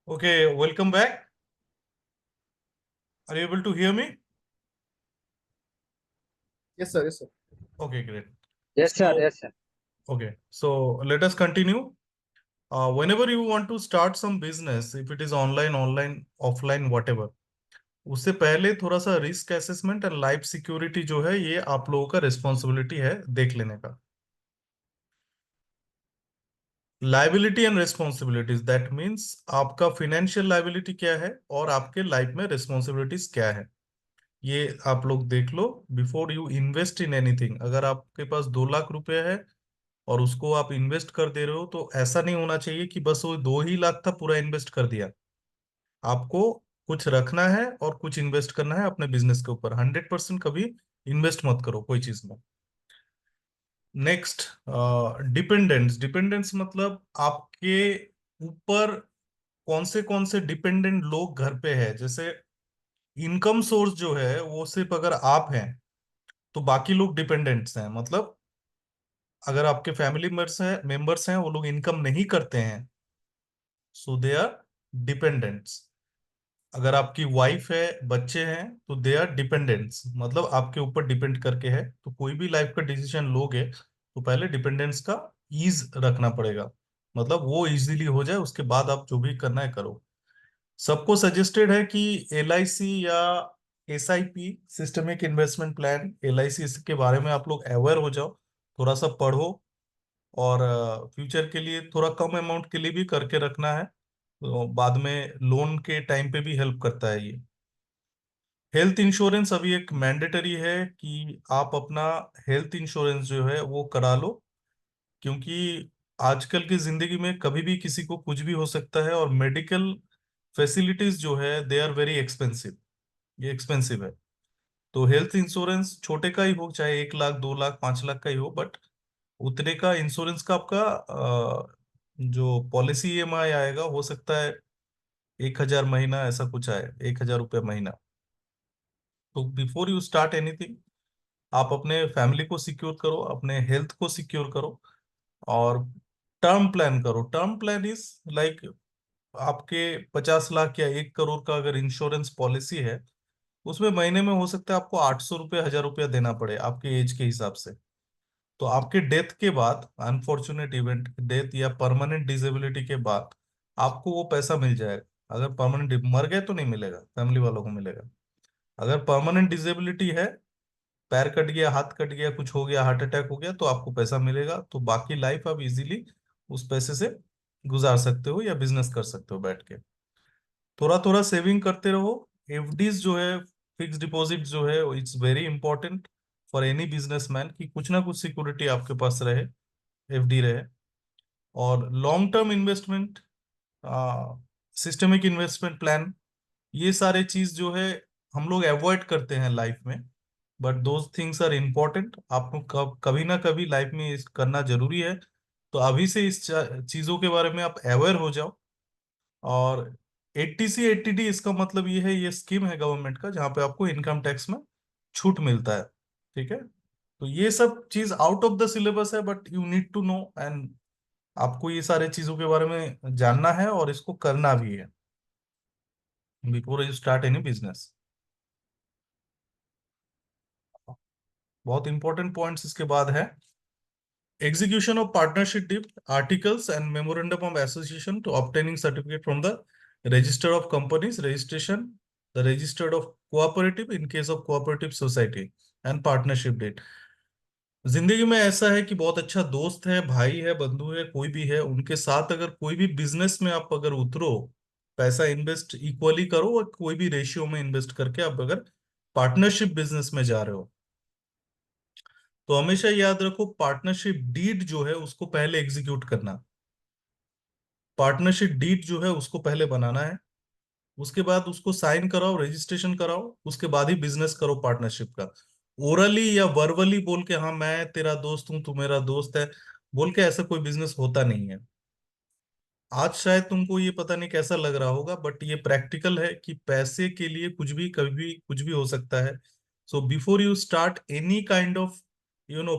Okay, welcome back. Are you able to hear me? Yes, sir. Yes, sir. Okay, great. Yes, sir. So, Yes, sir. okay, so let us continue. Whenever you want to start some business, if it is online, offline, whatever, उससे पहले थोड़ा सा risk assessment and life security जो है ये आप लोगों का रिस्पॉन्सिबिलिटी है देख लेने का. Liability and responsibilities that means आपका फाइनेंशियल लाइबिलिटी क्या है और आपके लाइफ में रिस्पॉन्सिबिलिटीज क्या है, ये आप लोग देख लो before you invest in anything. अगर आपके पास 2 लाख रुपए है और उसको आप इन्वेस्ट कर दे रहे हो तो ऐसा नहीं होना चाहिए कि बस वो 2 ही लाख था पूरा इन्वेस्ट कर दिया. आपको कुछ रखना है और कुछ इन्वेस्ट करना है अपने बिजनेस के ऊपर. 100% कभी इन्वेस्ट मत करो कोई चीज में. Next, dependence. डिपेंडेंस मतलब आपके ऊपर कौन से डिपेंडेंट लोग घर पे है. जैसे इनकम सोर्स जो है वो सिर्फ अगर आप हैं तो बाकी लोग डिपेंडेंट्स हैं. मतलब अगर आपके फैमिली मेंबर्स हैं वो लोग इनकम नहीं करते हैं सो दे आर डिपेंडेंट्स. अगर आपकी वाइफ है, बच्चे हैं तो दे आर डिपेंडेंट्स, मतलब आपके ऊपर डिपेंड करके है. तो कोई भी लाइफ का डिसीजन लोगे तो पहले डिपेंडेंस का ईज रखना पड़ेगा, मतलब वो इजीली हो जाए उसके बाद आप जो भी करना है करो. सबको सजेस्टेड है कि LIC या SIP, systemic investment plan, LIC, इसके बारे में आप लोग अवेयर हो जाओ, थोड़ा सा पढ़ो और फ्यूचर के लिए थोड़ा कम अमाउंट के लिए भी करके रखना है. तो बाद में लोन के टाइम पे भी हेल्प करता है ये. हेल्थ इंश्योरेंस अभी एक मैंडेटरी है कि आप अपना हेल्थ इंश्योरेंस जो है वो करा लो, क्योंकि आजकल की जिंदगी में कभी भी किसी को कुछ भी हो सकता है और मेडिकल फैसिलिटीज जो है दे आर वेरी एक्सपेंसिव. ये एक्सपेंसिव है. तो हेल्थ इंश्योरेंस छोटे का ही हो, चाहे 1 लाख, 2 लाख, 5 लाख का ही हो, बट उतने का इंश्योरेंस का आपका जो पॉलिसी EMI आएगा हो सकता है 1,000 महीना, ऐसा कुछ आए, 1,000 रुपये महीना. तो बिफोर यू स्टार्ट एनीथिंग आप अपने फैमिली को सिक्योर करो, अपने हेल्थ को सिक्योर करो और टर्म प्लान करो. टर्म प्लान इज लाइक आपके 50 लाख या 1 करोड़ का अगर इंश्योरेंस पॉलिसी है, उसमें महीने में हो सकता है आपको 800 रुपये, 1,000 रुपया देना पड़े आपके एज के हिसाब से. तो आपके डेथ के बाद, अनफॉर्चुनेट इवेंट, डेथ या परमानेंट डिसेबिलिटी के बाद आपको वो पैसा मिल जाएगा. अगर परमानेंट मर गए तो नहीं मिलेगा, फैमिली वालों को मिलेगा. अगर परमानेंट डिसेबिलिटी है, पैर कट गया, हाथ कट गया, कुछ हो गया, हार्ट अटैक हो गया, तो आपको पैसा मिलेगा. तो बाकी लाइफ आप इजीली उस पैसे से गुजार सकते हो या बिजनेस कर सकते हो बैठ के. थोड़ा थोड़ा सेविंग करते रहो. FDs जो है, फिक्स डिपॉजिट जो है, it's very important for any businessman कि कुछ ना कुछ सिक्योरिटी आपके पास रहे, FD रहे. और long term investment, systemic investment plan, ये सारे चीज जो है हम लोग अवॉइड करते हैं लाइफ में, but those things are important. आपको कभी ना कभी लाइफ में करना जरूरी है. तो अभी से इस चीजों के बारे में आप अवेयर हो जाओ. और 80C 80D, इसका मतलब ये है, ये स्कीम है गवर्नमेंट का जहाँ पे आपको इनकम टैक्स में छूट मिलता है. ठीक है, तो ये सब चीज आउट ऑफ द सिलेबस है, but you need to know and आपको ये सारे चीजों के बारे में जानना है और इसको करना भी है before you start any business. बहुत इंपॉर्टेंट पॉइंट्स इसके बाद है. Execution of partnership deed, articles and memorandum of association to obtaining certificate from the register of companies, registration, the registered of cooperative in case of cooperative society and partnership deed. जिंदगी में ऐसा है कि बहुत अच्छा दोस्त है, भाई है, बंधु है, कोई भी है, उनके साथ अगर कोई भी बिजनेस में आप अगर उतरो, पैसा इन्वेस्ट इक्वली करो और कोई भी रेशियो में इन्वेस्ट करके आप अगर पार्टनरशिप बिजनेस में जा रहे हो तो हमेशा याद रखो पार्टनरशिप डीड जो है उसको पहले एग्जीक्यूट करना. पार्टनरशिप डीड जो है उसको पहले बनाना है, उसके बाद उसको साइन कराओ, रजिस्ट्रेशन कराओ, उसके बाद ही बिजनेस करो पार्टनरशिप का. ओरली या वर्बली बोल के हाँ मैं तेरा दोस्त हूं, तू मेरा दोस्त है बोल के ऐसा कोई बिजनेस होता नहीं है. आज शायद तुमको ये पता नहीं कैसा लग रहा होगा, बट ये प्रैक्टिकल है कि पैसे के लिए कुछ भी कभी कुछ भी हो सकता है। So before you start any kind of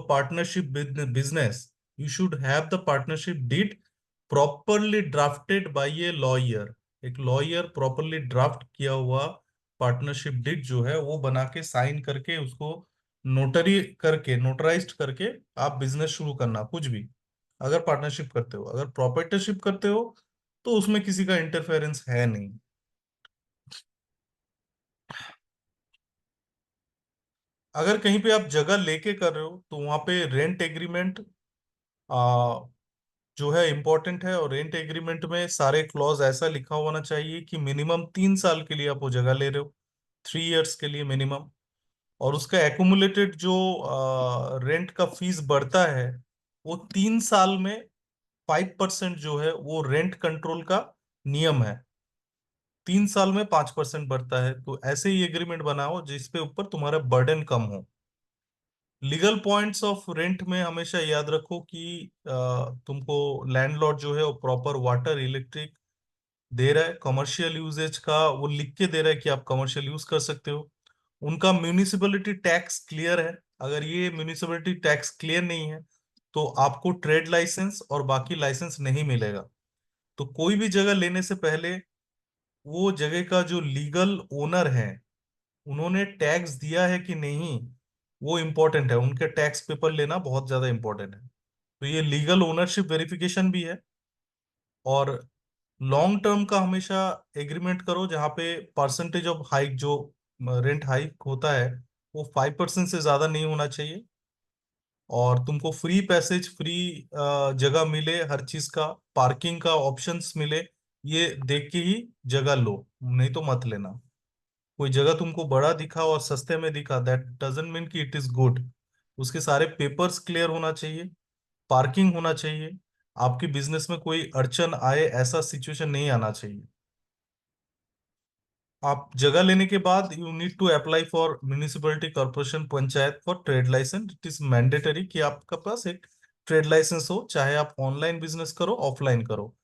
partnership business, you should have the partnership deed properly drafted by a lawyer. एक लॉयर प्रॉपरली ड्राफ्ट किया हुआ पार्टनरशिप डीड जो है वो बना के साइन करके उसको नोटरी करके नोटराइज्ड करके आप बिजनेस शुरू करना कुछ भी। अगर पार्टनरशिप करते हो, अगर प्रॉपर्टरशिप करते हो, तो उसमें किसी का इंटरफेरेंस है नहीं। अगर कहीं पे आप जगह लेके कर रहे हो तो वहां पे रेंट एग्रीमेंट आ, जो है इम्पोर्टेंट है। और रेंट एग्रीमेंट में सारे क्लॉज ऐसा लिखा होना चाहिए कि मिनिमम 3 साल के लिए आप वो जगह ले रहे हो, 3 इयर्स के लिए मिनिमम। और उसका एक्यूमुलेटेड जो रेंट का फीस बढ़ता है, वो 3 साल में 5% जो है वो रेंट कंट्रोल का नियम है। 3 साल में 5% बढ़ता है। तो ऐसे ही एग्रीमेंट बनाओ जिसपे ऊपर तुम्हारा बर्डन कम हो। लीगल पॉइंट्स ऑफ रेंट में हमेशा याद रखो कि तुमको लैंडलॉर्ड जो है वो प्रॉपर वाटर इलेक्ट्रिक दे रहा है, कमर्शियल यूजेज का वो लिख के दे रहा है कि आप कमर्शियल यूज कर सकते हो। उनका म्यूनिसिपैलिटी टैक्स क्लियर है। अगर ये म्यूनिसिपैलिटी टैक्स क्लियर नहीं है तो आपको ट्रेड लाइसेंस और बाकी लाइसेंस नहीं मिलेगा। तो कोई भी जगह लेने से पहले वो जगह का जो लीगल ओनर है उन्होंने टैक्स दिया है कि नहीं, वो इम्पोर्टेंट है। उनके टैक्स पेपर लेना बहुत ज्यादा इम्पोर्टेंट है। तो ये लीगल ओनरशिप वेरिफिकेशन भी है। और लॉन्ग टर्म का हमेशा एग्रीमेंट करो जहाँ पे परसेंटेज ऑफ हाइक जो रेंट हाइक होता है वो 5% से ज्यादा नहीं होना चाहिए। और तुमको फ्री पैसेज, फ्री जगह मिले, हर चीज का पार्किंग का ऑप्शंस मिले, ये देख के ही जगह लो, नहीं तो मत लेना। कोई जगह तुमको बड़ा दिखा और सस्ते में दिखा, दैट डजंट मीन कि इट इज गुड। उसके सारे पेपर्स क्लियर होना चाहिए, पार्किंग होना चाहिए, आपके बिजनेस में कोई अड़चन आए ऐसा सिचुएशन नहीं आना चाहिए। आप जगह लेने के बाद you need to apply for municipality corporation panchayat for trade licence. It is mandatory कि आपका पास एक ट्रेड लाइसेंस हो, चाहे आप ऑनलाइन बिजनेस करो ऑफलाइन करो।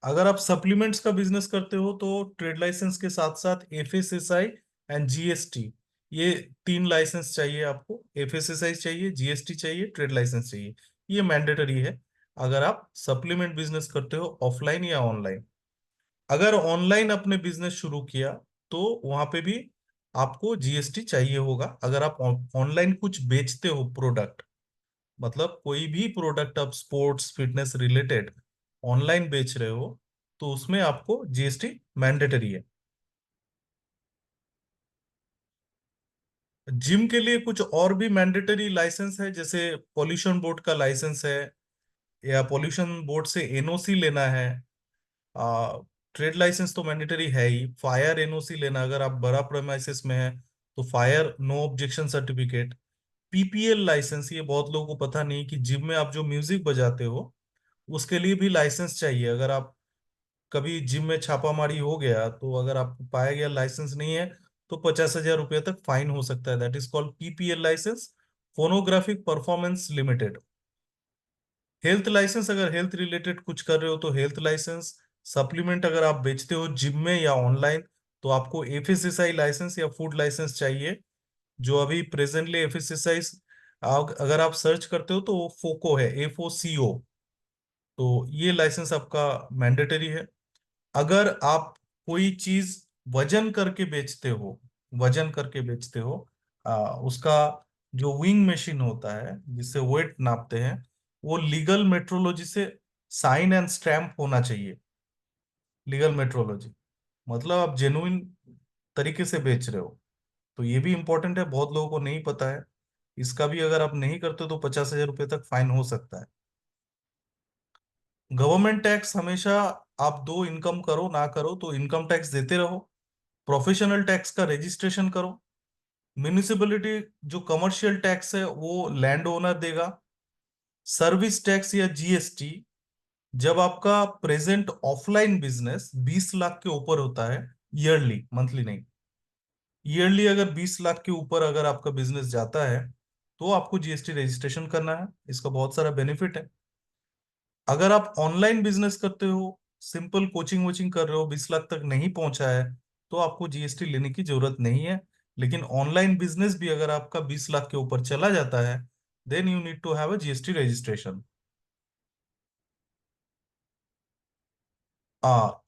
अगर आप सप्लीमेंट्स का बिजनेस करते हो तो ट्रेड लाइसेंस के साथ साथ एफएसएसआई एंड जीएसटी, ये 3 लाइसेंस चाहिए आपको। एफएसएसआई चाहिए, जीएसटी चाहिए, ट्रेड लाइसेंस चाहिए। ये मैंडेटरी है अगर आप सप्लीमेंट बिजनेस करते हो ऑफलाइन या ऑनलाइन। अगर ऑनलाइन अपने बिजनेस शुरू किया तो वहां पे भी आपको जीएसटी चाहिए होगा। अगर आप ऑनलाइन कुछ बेचते हो प्रोडक्ट, मतलब कोई भी प्रोडक्ट आप स्पोर्ट्स फिटनेस रिलेटेड ऑनलाइन बेच रहे हो, तो उसमें आपको जीएसटी मैंडेटरी है। जिम के लिए कुछ और भी मैंडेटरी लाइसेंस है, जैसे पॉल्यूशन बोर्ड का लाइसेंस है, या पॉल्यूशन बोर्ड से एनओसी लेना है। ट्रेड लाइसेंस तो मैंडेटरी है ही। फायर एनओसी लेना, अगर आप बड़ा प्रेमाइसिस में है तो fire no objection certificate. PPL licence, ये बहुत लोगों को पता नहीं कि जिम में आप जो म्यूजिक बजाते हो उसके लिए भी लाइसेंस चाहिए। अगर आप कभी जिम में छापामारी हो गया तो अगर आपको पाया गया लाइसेंस नहीं है तो 50,000 रुपये तक फाइन हो सकता है। That is called PPL licence, phonographic performance limited. Health licence, अगर हेल्थ रिलेटेड कुछ कर रहे हो तो हेल्थ लाइसेंस। सप्लीमेंट अगर आप बेचते हो जिम में या ऑनलाइन तो आपको एफएसएसआई लाइसेंस या फूड लाइसेंस चाहिए। जो अभी प्रेजेंटली एफएसएसआई अगर आप सर्च करते हो तो वो फोको है, एफओसीओ। तो ये लाइसेंस आपका मैंडेटरी है। अगर आप कोई चीज वजन करके बेचते हो, वजन करके बेचते हो, उसका जो विंग मशीन होता है जिससे वेट नापते हैं, वो लीगल मेट्रोलॉजी से साइन एंड स्टैम्प होना चाहिए। लीगल मेट्रोलॉजी मतलब आप जेन्युइन तरीके से बेच रहे हो। तो ये भी इंपॉर्टेंट है, बहुत लोगों को नहीं पता है। इसका भी अगर आप नहीं करते तो 50,000 रुपये तक फाइन हो सकता है। गवर्नमेंट टैक्स हमेशा, आप दो इनकम करो ना करो तो इनकम टैक्स देते रहो। प्रोफेशनल टैक्स का रजिस्ट्रेशन करो। म्यूनिसिपैलिटी जो कमर्शियल टैक्स है वो लैंड ओनर देगा। सर्विस टैक्स या जीएसटी, जब आपका प्रेजेंट ऑफलाइन बिजनेस 20 लाख के ऊपर होता है, ईयरली, मंथली नहीं, ईयरली अगर 20 लाख के ऊपर अगर आपका बिजनेस जाता है तो आपको जीएसटी रजिस्ट्रेशन करना है। इसका बहुत सारा बेनिफिट है। अगर आप ऑनलाइन बिजनेस करते हो सिंपल कोचिंग वोचिंग कर रहे हो, 20 लाख तक नहीं पहुंचा है, तो आपको जीएसटी लेने की जरूरत नहीं है। लेकिन ऑनलाइन बिजनेस भी अगर आपका 20 लाख के ऊपर चला जाता है, then you need to have a GST registration.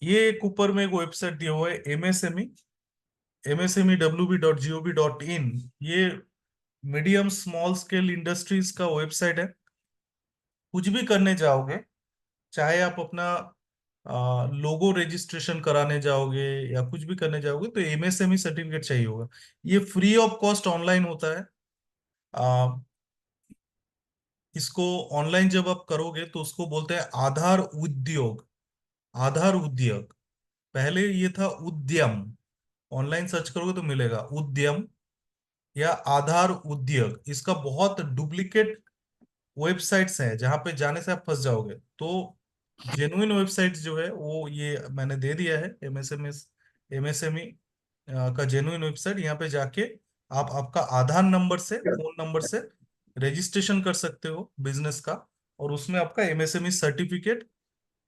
ये एक ऊपर में एक वेबसाइट दिया हुआ है, एमएसएमई, msmewb.gov.in। ये मीडियम स्मॉल स्केल इंडस्ट्रीज का वेबसाइट है। कुछ भी करने जाओगे, चाहे आप अपना लोगो रजिस्ट्रेशन कराने जाओगे या कुछ भी करने जाओगे, तो एमएसएमई सर्टिफिकेट चाहिए होगा। ये फ्री ऑफ कॉस्ट ऑनलाइन होता है। आ, इसको ऑनलाइन जब आप करोगे तो उसको बोलते हैं आधार उद्योग। आधार उद्योग, पहले ये था उद्यम। ऑनलाइन सर्च करोगे तो मिलेगा उद्यम या आधार उद्योग। इसका बहुत डुप्लीकेट वेबसाइट्स हैं जहां पे जाने से आप फंस जाओगे। तो जेन्युइन वेबसाइट जो है वो ये मैंने दे दिया है, एमएसएमई का जेन्युइन वेबसाइट। यहाँ पे जाके आप आपका आधार नंबर से, फोन नंबर से रजिस्ट्रेशन कर सकते हो बिजनेस का, और उसमें आपका एमएसएमई सर्टिफिकेट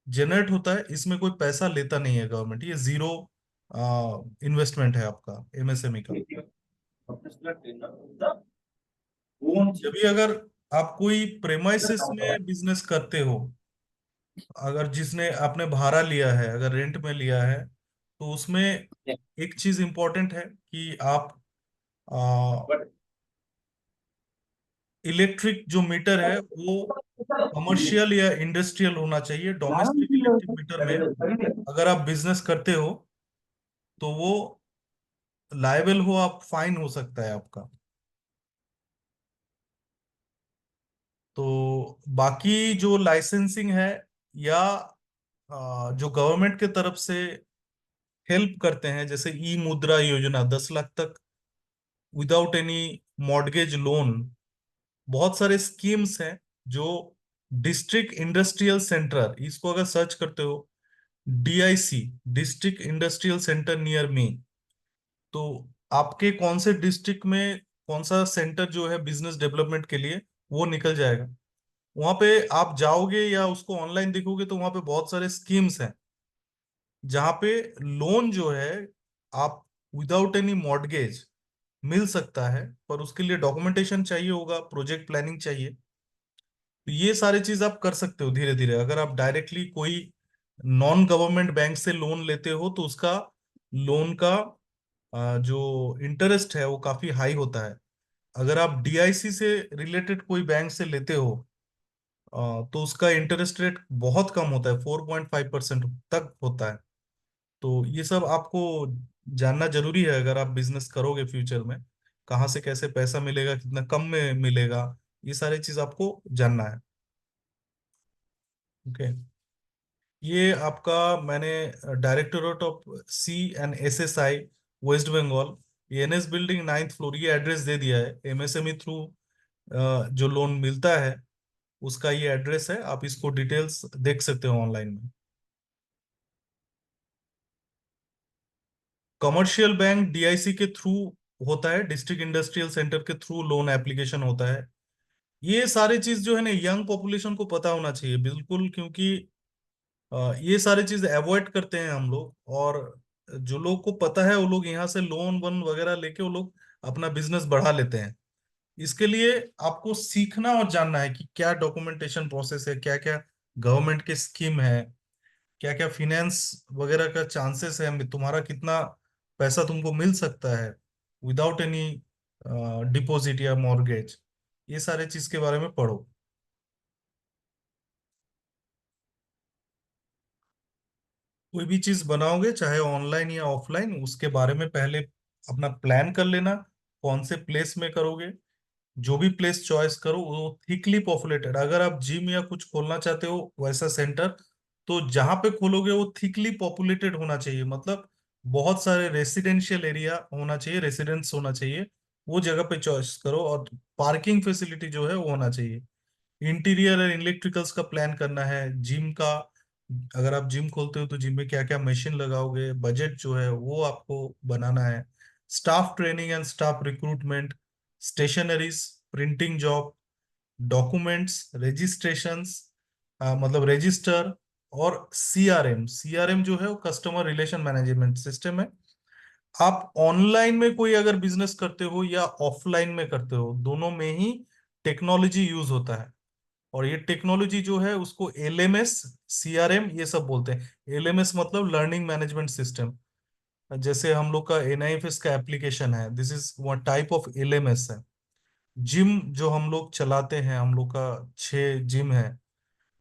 जनरेट होता है। इसमें कोई पैसा लेता नहीं है गवर्नमेंट, ये जीरो इन्वेस्टमेंट है आपका एमएसएमई का। जब भी अगर आप कोई प्रेमाइसिस में बिजनेस करते हो, अगर जिसने आपने भाड़ा लिया है, अगर रेंट में लिया है, तो उसमें एक चीज इंपॉर्टेंट है कि आप इलेक्ट्रिक जो मीटर है वो कमर्शियल या इंडस्ट्रियल होना चाहिए। डोमेस्टिक इलेक्ट्रिक मीटर में अगर आप बिजनेस करते हो तो वो लायबल हो, आप फाइन हो सकता है आपका। तो बाकी जो लाइसेंसिंग है या जो गवर्नमेंट के तरफ से हेल्प करते हैं, जैसे ई मुद्रा योजना, 10 लाख तक विदाउट एनी मॉर्गेज लोन, बहुत सारे स्कीम्स हैं जो डिस्ट्रिक्ट इंडस्ट्रियल सेंटर, इसको अगर सर्च करते हो, DIC, district industrial centre near me, तो आपके कौन से डिस्ट्रिक्ट में कौन सा सेंटर जो है बिजनेस डेवलपमेंट के लिए, वो निकल जाएगा। वहां पे आप जाओगे या उसको ऑनलाइन देखोगे तो वहां पे बहुत सारे स्कीम्स हैं जहां पे लोन जो है आप विदाउट एनी मॉर्गेज मिल सकता है। पर उसके लिए डॉक्यूमेंटेशन चाहिए होगा, प्रोजेक्ट प्लानिंग चाहिए। तो ये सारी चीज आप कर सकते हो धीरे धीरे। अगर आप डायरेक्टली कोई नॉन गवर्नमेंट बैंक से लोन लेते हो तो उसका लोन का जो इंटरेस्ट है वो काफी हाई होता है। अगर आप डीआईसी से रिलेटेड कोई बैंक से लेते हो तो उसका इंटरेस्ट रेट बहुत कम होता है, 4.5% तक होता है। तो ये सब आपको जानना जरूरी है अगर आप बिजनेस करोगे फ्यूचर में। कहाँ से कैसे पैसा मिलेगा, कितना कम में मिलेगा, ये सारी चीज आपको जानना है। ओके। ये आपका मैंने directorate of C and SSI, West Bengal, NS building 9th floor, ये एड्रेस दे दिया है। एमएसएमई थ्रू जो लोन मिलता है उसका ये एड्रेस है, आप इसको डिटेल्स देख सकते हो ऑनलाइन में। कमर्शियल बैंक डीआईसी के थ्रू होता है, डिस्ट्रिक्ट इंडस्ट्रियल सेंटर के थ्रू लोन एप्लीकेशन होता है। ये सारी चीज जो है ना, यंग पॉपुलेशन को पता होना चाहिए बिल्कुल, क्योंकि ये सारी चीज अवॉइड करते हैं हम लोग। और जो लोग को पता है वो लोग यहाँ से लोन वन वगैरह लेके वो लोग अपना बिजनेस बढ़ा लेते हैं। इसके लिए आपको सीखना और जानना है कि क्या डॉक्यूमेंटेशन प्रोसेस है, क्या क्या गवर्नमेंट के स्कीम है, क्या क्या फिनेंस वगैरह का चांसेस है, तुम्हारा कितना पैसा तुमको मिल सकता है विदाउट एनी डिपॉजिट या मॉर्गेज। ये सारे चीज के बारे में पढ़ो। कोई भी चीज बनाओगे चाहे ऑनलाइन या ऑफलाइन, उसके बारे में पहले अपना प्लान कर लेना, कौन से प्लेस में करोगे। जो भी प्लेस चॉइस करो वो थिकली पॉपुलेटेड। अगर आप जिम या कुछ खोलना चाहते हो वैसा सेंटर, तो जहां पे खोलोगे वो थिकली पॉपुलेटेड होना चाहिए, मतलब बहुत सारे रेसिडेंशियल एरिया होना चाहिए, रेसिडेंस होना चाहिए। वो जगह पे चॉइस करो, और पार्किंग फैसिलिटी जो है वो होना चाहिए। इंटीरियर और इलेक्ट्रिकल्स का प्लान करना है, जिम का। अगर आप जिम खोलते हो तो जिम में क्या क्या मशीन लगाओगे, बजट जो है वो आपको बनाना है। Staff training and staff recruitment, stationeries, printing job, documents, registrations, मतलब रजिस्टर, और सीआरएम, सीआरएम जो है वो कस्टमर रिलेशन मैनेजमेंट सिस्टम है। आप ऑनलाइन में कोई अगर बिजनेस करते हो या ऑफलाइन में करते हो, दोनों में ही टेक्नोलॉजी यूज होता है। और ये टेक्नोलॉजी जो है उसको एलएमएस, सीआरएम ये सब बोलते हैं। एलएमएस मतलब लर्निंग मैनेजमेंट सिस्टम। जैसे हम लोग का एनआईएफएस का एप्लीकेशन है, this is one type of LMS है। जिम जो हम लोग चलाते हैं, हम लोग का 6 जिम है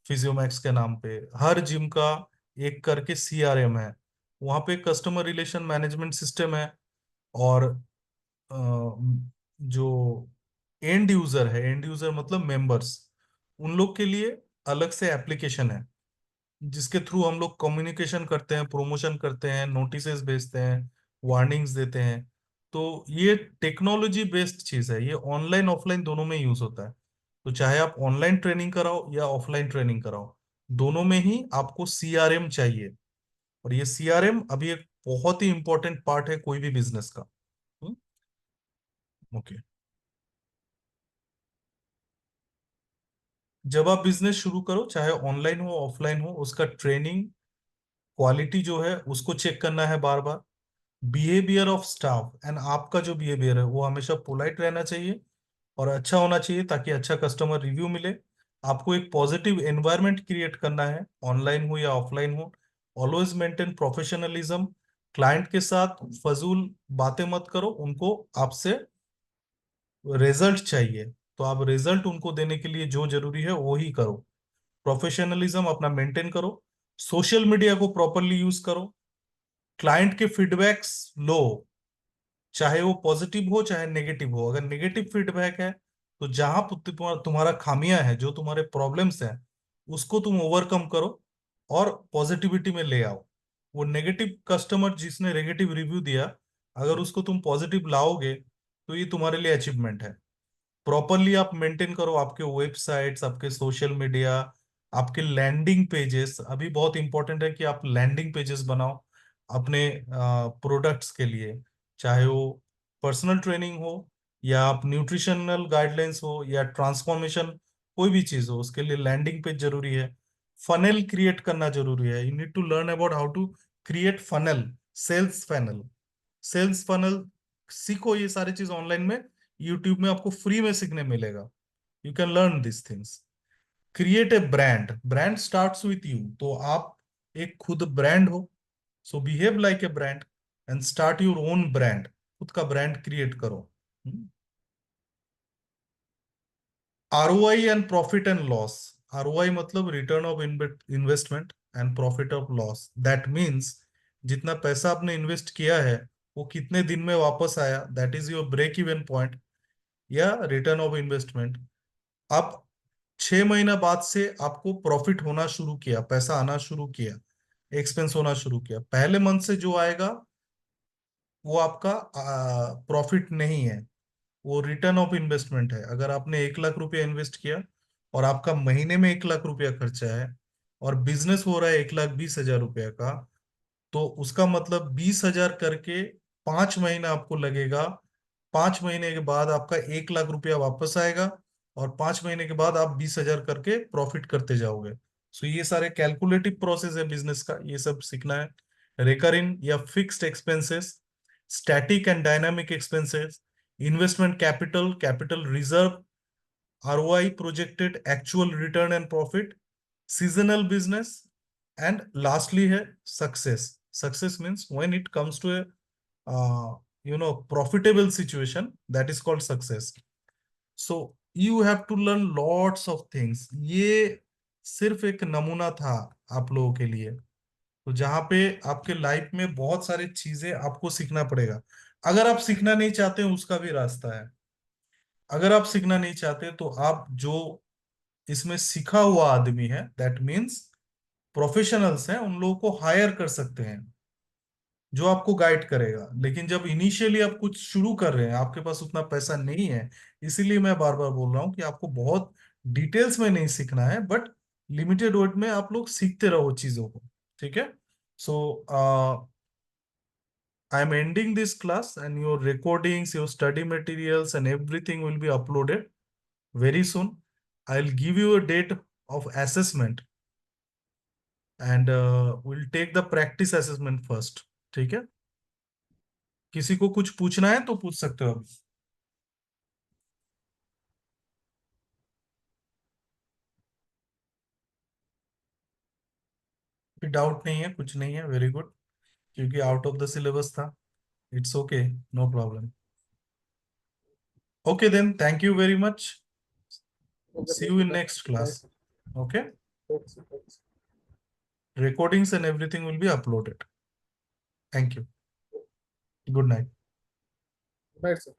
फिजियोमैक्स के नाम पे, हर जिम का एक करके सीआरएम है। वहाँ पे कस्टमर रिलेशन मैनेजमेंट सिस्टम है। और जो एंड यूजर है, एंड यूजर मतलब मेंबर्स, उन लोग के लिए अलग से एप्लीकेशन है जिसके थ्रू हम लोग कम्युनिकेशन करते हैं, प्रमोशन करते हैं, नोटिसेस भेजते हैं, वार्निंग्स देते हैं। तो ये टेक्नोलॉजी बेस्ड चीज है, ये ऑनलाइन ऑफलाइन दोनों में यूज होता है। तो चाहे आप ऑनलाइन ट्रेनिंग कराओ या ऑफलाइन ट्रेनिंग कराओ, दोनों में ही आपको सीआरएम चाहिए। और ये सीआरएम अभी एक बहुत ही इंपॉर्टेंट पार्ट है कोई भी बिजनेस का। ओके। जब आप बिजनेस शुरू करो, चाहे ऑनलाइन हो ऑफलाइन हो, उसका ट्रेनिंग क्वालिटी जो है उसको चेक करना है बार बार। बिहेवियर ऑफ स्टाफ एंड आपका जो बिहेवियर है वो हमेशा पोलाइट रहना चाहिए और अच्छा होना चाहिए, ताकि अच्छा कस्टमर रिव्यू मिले। आपको एक पॉजिटिव एनवायरनमेंट क्रिएट करना है, ऑनलाइन हो या ऑफलाइन हो। Always maintain professionalism. क्लाइंट के साथ फजूल बातें मत करो, उनको आपसे रिजल्ट चाहिए। तो आप रिजल्ट उनको देने के लिए जो जरूरी है वो ही करो। प्रोफेशनलिज्म अपना मेंटेन करो। सोशल मीडिया को प्रॉपरली यूज करो। क्लाइंट के फीडबैक्स लो, चाहे वो पॉजिटिव हो चाहे नेगेटिव हो। अगर नेगेटिव फीडबैक है तो जहां तुम्हारा खामियां है, जो तुम्हारे प्रॉब्लम्स हैं, उसको तुम ओवरकम करो और पॉजिटिविटी में ले आओ। वो नेगेटिव कस्टमर जिसने नेगेटिव रिव्यू दिया, अगर उसको तुम पॉजिटिव लाओगे तो ये तुम्हारे लिए अचीवमेंट है। प्रॉपरली आप मेंटेन करो आपके वेबसाइट्स, आपके सोशल मीडिया, आपके लैंडिंग पेजेस। अभी बहुत इंपॉर्टेंट है कि आप लैंडिंग पेजेस बनाओ अपने प्रोडक्ट्स के लिए। चाहे वो पर्सनल ट्रेनिंग हो या आप न्यूट्रिशनल गाइडलाइंस हो या ट्रांसफॉर्मेशन, कोई भी चीज हो, उसके लिए लैंडिंग पेज जरूरी है। फनल क्रिएट करना जरूरी है। You need to learn about how to create funnel, sales funnel, sales funnel. सीखो ये सारी चीज ऑनलाइन में, यूट्यूब में आपको फ्री में सीखने मिलेगा। You can learn this things. Create a brand, brand starts with you. तो आप एक खुद ब्रांड हो, so behave like a brand and start your own brand. खुद का ब्रांड क्रिएट करो। ROI and profit and loss. ROI मतलब return of investment and profit of loss. That means जितना पैसा आपने इन्वेस्ट किया है वो कितने दिन में वापस आया, that is your break even point या रिटर्न ऑफ इन्वेस्टमेंट। आप 6 महीना बाद से आपको प्रॉफिट होना शुरू किया, पैसा आना शुरू किया, एक्सपेंस होना शुरू किया, पहले मंथ से जो आएगा वो आपका प्रॉफिट नहीं है, वो रिटर्न ऑफ इन्वेस्टमेंट है। अगर आपने 1 लाख रुपया इन्वेस्ट किया और आपका महीने में 1 लाख रुपया खर्चा है और बिजनेस हो रहा है 1,20,000 रुपया का, तो उसका मतलब 20,000 करके 5 महीना आपको लगेगा। 5 महीने के बाद आपका 1 लाख रुपया वापस आएगा और 5 महीने के बाद आप 20,000 करके प्रॉफिट करते जाओगे। सो ये सारे कैलकुलेटिव प्रोसेस है बिजनेस का, ये सब सीखना है। रिकरिंग या fixed expenses, static and dynamic expenses, investment capital, capital reserve, ROI projected actual return and profit, seasonal business, and lastly है success. Success means when it comes to a profitable situation, that is called success. So you have to learn lots of things. ये सिर्फ एक नमूना था आप लोगों के लिए, तो जहाँ पे आपके लाइफ में बहुत सारी चीजें आपको सीखना पड़ेगा। अगर आप सीखना नहीं चाहते उसका भी रास्ता है। अगर आप सीखना नहीं चाहते तो आप जो इसमें सीखा हुआ आदमी है, दैट मीन्स प्रोफेशनल्स हैं, उन लोगों को हायर कर सकते हैं जो आपको गाइड करेगा। लेकिन जब इनिशियली आप कुछ शुरू कर रहे हैं, आपके पास उतना पैसा नहीं है, इसीलिए मैं बार बार बोल रहा हूँ कि आपको बहुत डिटेल्स में नहीं सीखना है, बट लिमिटेड वर्ड में आप लोग सीखते रहो चीजों को। ठीक है। So I am ending this class and your recordings, your study materials and everything will be uploaded very soon. I'll give you a date of assessment and will take the practice assessment first. ठीक है, किसी को कुछ पूछना है तो पूछ सकते हो अभी। डाउट नहीं है, कुछ नहीं है, वेरी गुड, क्योंकि आउट ऑफ द सिलेबस था। It's okay, no problem. Okay then, thank you very much, Okay, see sir. You in Bye. Next class. Bye. Okay, Thanks, thanks. recordings and everything will be uploaded. Thank you, good night. Bye, sir.